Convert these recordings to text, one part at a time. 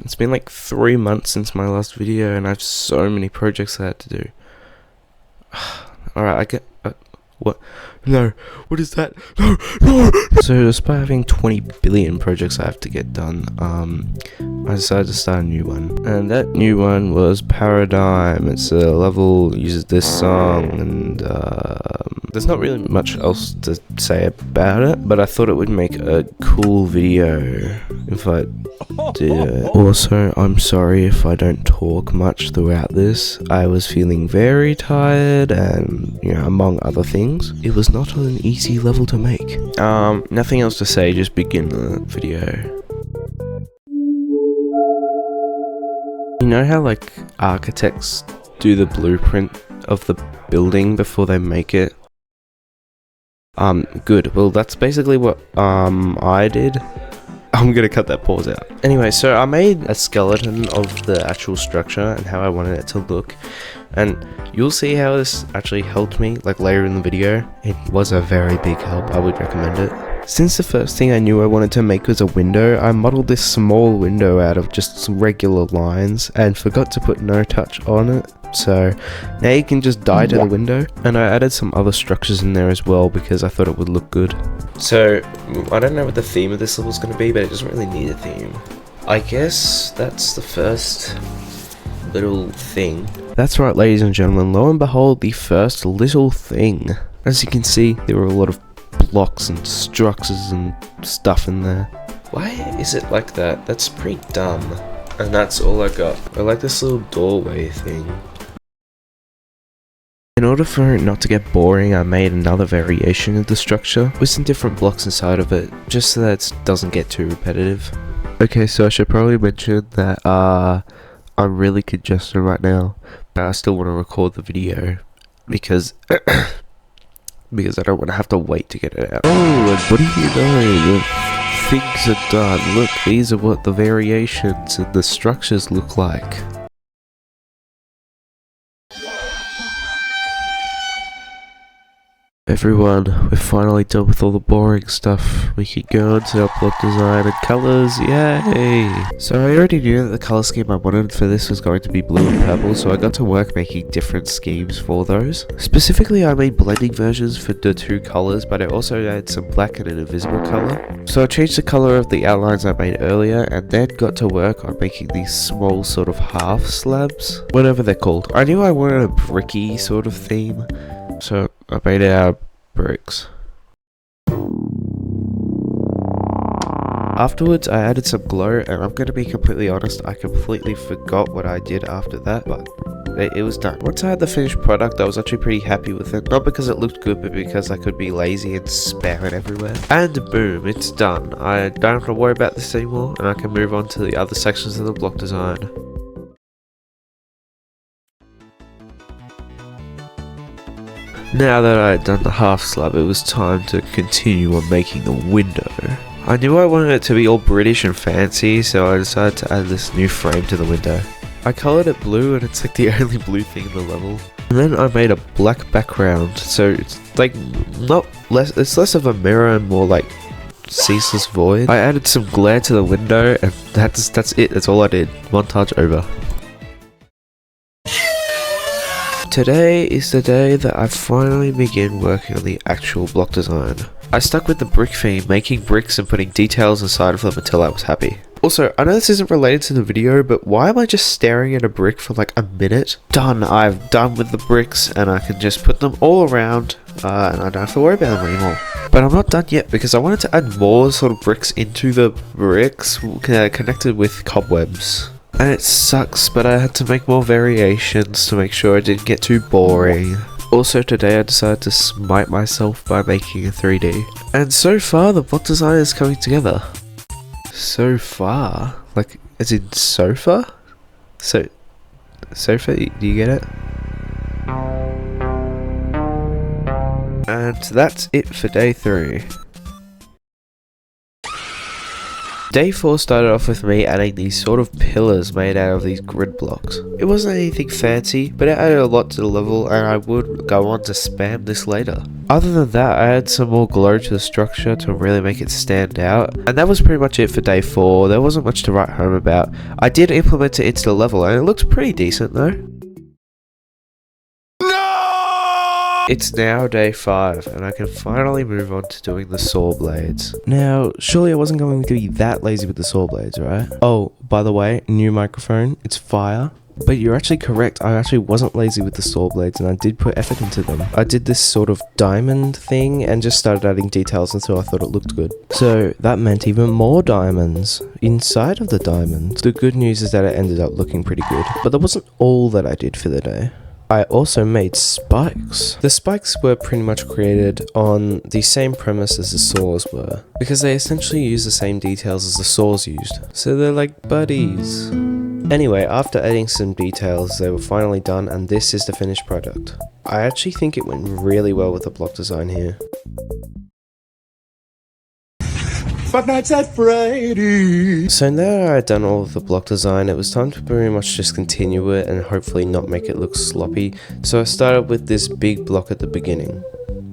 It's been like 3 months since my last video, and I have so many projects I had to do. Alright, I get... what? No, what is that? No, no! So despite having 20 billion projects I have to get done, I decided to start a new one. And that new one was Paradigm. It's a level, uses this song, and there's not really much else to say about it, but I thought it would make a cool video if I did it. Also, I'm sorry if I don't talk much throughout this. I was feeling very tired and, you know, among other things. It was not an easy level to make. Nothing else to say, just begin the video. You know how like architects do the blueprint of the building before they make it? Good. Well, that's basically what I did. I'm gonna cut that pause out. Anyway, so I made a skeleton of the actual structure and how I wanted it to look, and you'll see how this actually helped me like later in the video. It was a very big help. I would recommend it. Since the first thing I knew I wanted to make was a window, I modeled this small window out of just some regular lines and forgot to put no touch on it. So now you can just dye to the window, and I added some other structures in there as well because I thought it would look good. So I don't know what the theme of this level is going to be, but it doesn't really need a theme. I guess that's the first little thing. That's right, ladies and gentlemen, lo and behold, the first little thing. As you can see, there were a lot of blocks and structures and stuff in there. Why is it like that? That's pretty dumb. And that's all I got. I like this little doorway thing. In order for it not to get boring, I made another variation of the structure with some different blocks inside of it, just so that it doesn't get too repetitive. Okay, so I should probably mention that I'm really congested right now, but I still want to record the video because because I don't want to have to wait to get it out. Oh, and what do you know? Things are done. Look, these are what the variations and the structures look like. Everyone, we're finally done with all the boring stuff. We can go on to our block design and colours, yay! So I already knew that the colour scheme I wanted for this was going to be blue and purple, so I got to work making different schemes for those. Specifically, I made blending versions for the two colours, but I also added some black and an invisible colour. So I changed the colour of the outlines I made earlier, and then got to work on making these small sort of half slabs, whatever they're called. I knew I wanted a bricky sort of theme, so I made it out of bricks. Afterwards, I added some glow, and I'm going to be completely honest, I completely forgot what I did after that, but it was done. Once I had the finished product, I was actually pretty happy with it, not because it looked good, but because I could be lazy and spam it everywhere. And boom, it's done. I don't have to worry about this anymore, and I can move on to the other sections of the block design. Now that I had done the half slab, it was time to continue on making the window. I knew I wanted it to be all British and fancy, so I decided to add this new frame to the window. I coloured it blue, and it's like the only blue thing in the level. And then I made a black background, so it's like it's less of a mirror and more like ceaseless void. I added some glare to the window, and that's it. That's all I did. Montage over. Today is the day that I finally begin working on the actual block design. I stuck with the brick theme, making bricks and putting details inside of them until I was happy. Also, I know this isn't related to the video, but why am I just staring at a brick for like a minute? Done, I've done with the bricks, and I can just put them all around, and I don't have to worry about them anymore. But I'm not done yet, because I wanted to add more sort of bricks into the bricks connected with cobwebs. And it sucks, but I had to make more variations to make sure it didn't get too boring. Also today I decided to smite myself by making a 3D. And so far the block design is coming together. So far? Like, as in sofa? Sofa, do you get it? And that's it for day 3. Day 4 started off with me adding these sort of pillars made out of these grid blocks. It wasn't anything fancy, but it added a lot to the level, and I would go on to spam this later. Other than that, I added some more glow to the structure to really make it stand out, and that was pretty much it for day 4. There wasn't much to write home about. I did implement it into the level, and it looks pretty decent though. It's now day 5, and I can finally move on to doing the saw blades. Now, surely I wasn't going to be that lazy with the saw blades, right? Oh, by the way, new microphone, it's fire. But you're actually correct, I actually wasn't lazy with the saw blades, and I did put effort into them. I did this sort of diamond thing and just started adding details until I thought it looked good. So that meant even more diamonds inside of the diamonds. The good news is that it ended up looking pretty good, but that wasn't all that I did for the day. I also made spikes. The spikes were pretty much created on the same premise as the saws were, because they essentially use the same details as the saws used, so they're like buddies. Anyway, after adding some details, they were finally done, and this is the finished product. I actually think it went really well with the block design here. Five Nights at Freddy's. So now that I had done all of the block design, it was time to pretty much just continue it and hopefully not make it look sloppy. So I started with this big block at the beginning.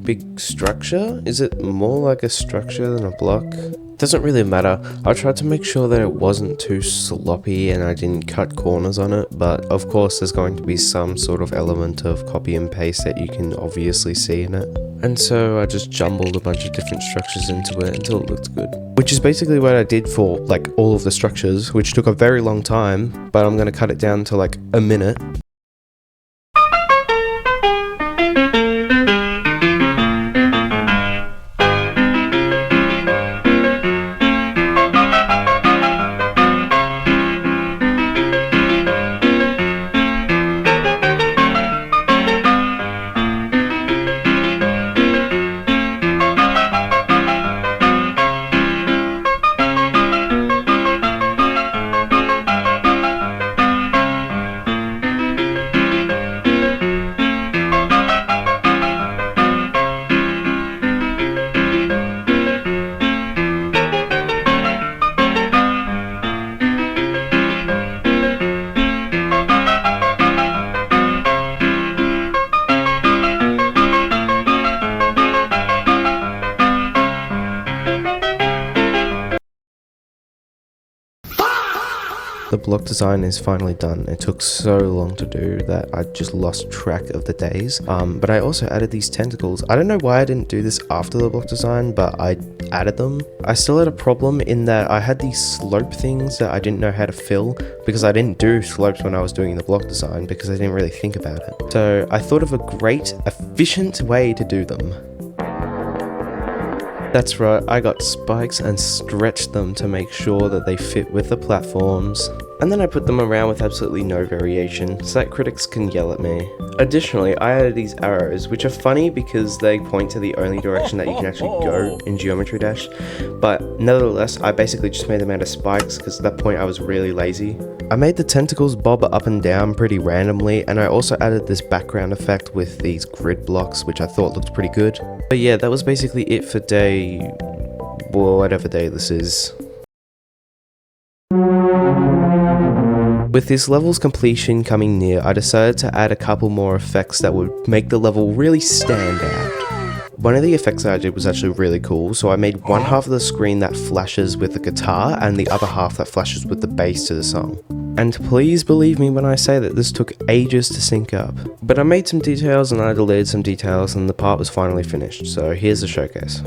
Big structure? Is it more like a structure than a block? Doesn't really matter. I tried to make sure that it wasn't too sloppy and I didn't cut corners on it, but of course there's going to be some sort of element of copy and paste that you can obviously see in it. And so I just jumbled a bunch of different structures into it until it looked good. Which is basically what I did for like all of the structures, which took a very long time, but I'm going to cut it down to like a minute. The block design is finally done. It took so long to do that I just lost track of the days. But I also added these tentacles. I don't know why I didn't do this after the block design, but I added them. I still had a problem in that I had these slope things that I didn't know how to fill because I didn't do slopes when I was doing the block design because I didn't really think about it. So I thought of a great, efficient way to do them. That's right, I got spikes and stretched them to make sure that they fit with the platforms. And then I put them around with absolutely no variation, so that critics can yell at me. Additionally, I added these arrows, which are funny because they point to the only direction that you can actually go in Geometry Dash. But nevertheless, I basically just made them out of spikes because at that point I was really lazy. I made the tentacles bob up and down pretty randomly, and I also added this background effect with these grid blocks, which I thought looked pretty good. But yeah, that was basically it for day... well, whatever day this is. With this level's completion coming near, I decided to add a couple more effects that would make the level really stand out. One of the effects that I did was actually really cool, so I made one half of the screen that flashes with the guitar and the other half that flashes with the bass to the song. And please believe me when I say that this took ages to sync up. But I made some details and I deleted some details and the part was finally finished, so here's the showcase.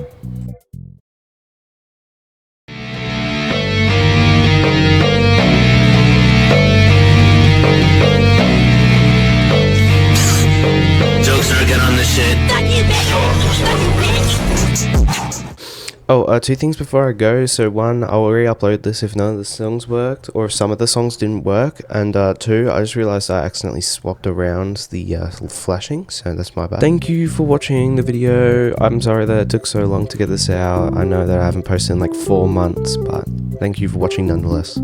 Oh, two things before I go. So one, I'll re-upload this if none of the songs worked, or if some of the songs didn't work. And two, I just realized I accidentally swapped around the flashing, so that's my bad. Thank you for watching the video. I'm sorry that it took so long to get this out. I know that I haven't posted in like 4 months, but thank you for watching nonetheless.